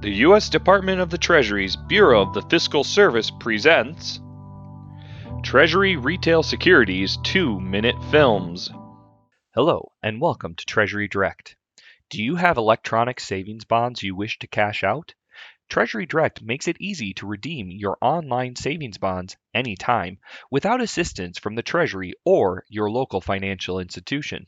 The U.S. Department of the Treasury's Bureau of the Fiscal Service presents Treasury Retail Securities 2-Minute Films. Hello, and welcome to Treasury Direct. Do you have electronic savings bonds you wish to cash out? Treasury Direct makes it easy to redeem your online savings bonds anytime without assistance from the Treasury or your local financial institution.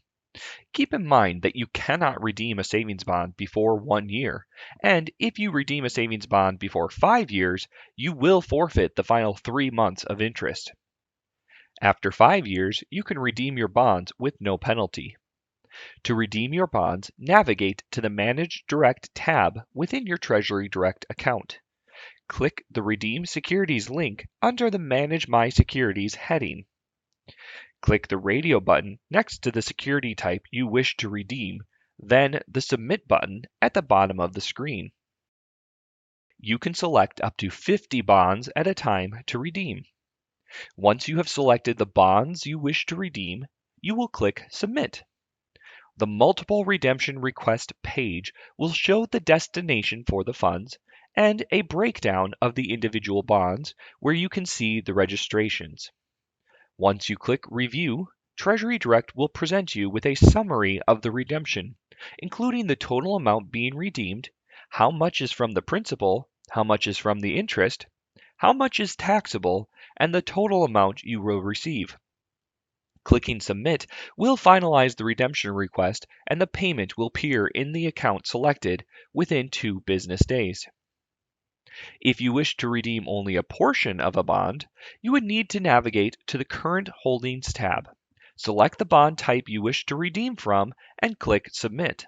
Keep in mind that you cannot redeem a savings bond before 1 year, and if you redeem a savings bond before 5 years, you will forfeit the final 3 months of interest. After 5 years, you can redeem your bonds with no penalty. To redeem your bonds, navigate to the Manage Direct tab within your Treasury Direct account. Click the Redeem Securities link under the Manage My Securities heading. Click the radio button next to the security type you wish to redeem, then the Submit button at the bottom of the screen. You can select up to 50 bonds at a time to redeem. Once you have selected the bonds you wish to redeem, you will click Submit. The Multiple Redemption Request page will show the destination for the funds and a breakdown of the individual bonds where you can see the registrations. Once you click Review, Treasury Direct will present you with a summary of the redemption, including the total amount being redeemed, how much is from the principal, how much is from the interest, how much is taxable, and the total amount you will receive. Clicking Submit will finalize the redemption request and the payment will appear in the account selected within 2 business days. If you wish to redeem only a portion of a bond, you would need to navigate to the Current Holdings tab. Select the bond type you wish to redeem from and click Submit.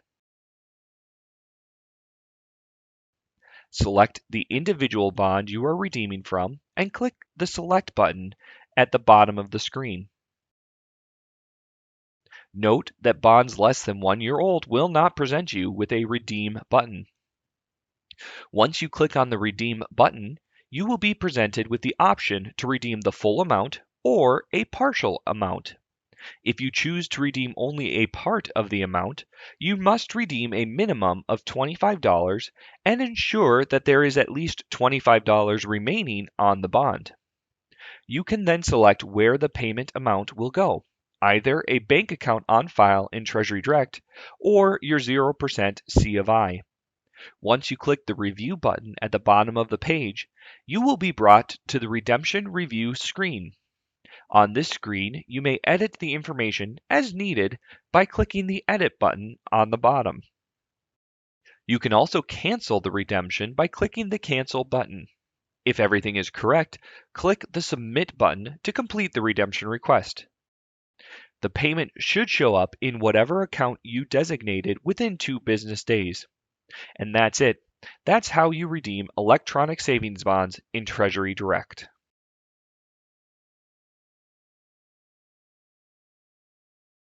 Select the individual bond you are redeeming from and click the Select button at the bottom of the screen. Note that bonds less than 1 year old will not present you with a Redeem button. Once you click on the Redeem button, you will be presented with the option to redeem the full amount or a partial amount. If you choose to redeem only a part of the amount, you must redeem a minimum of $25 and ensure that there is at least $25 remaining on the bond. You can then select where the payment amount will go, either a bank account on file in Treasury Direct or your 0% C of I. Once you click the Review button at the bottom of the page, you will be brought to the Redemption Review screen. On this screen, you may edit the information as needed by clicking the Edit button on the bottom. You can also cancel the redemption by clicking the Cancel button. If everything is correct, click the Submit button to complete the redemption request. The payment should show up in whatever account you designated within 2 business days. And that's it. That's how you redeem electronic savings bonds in Treasury Direct.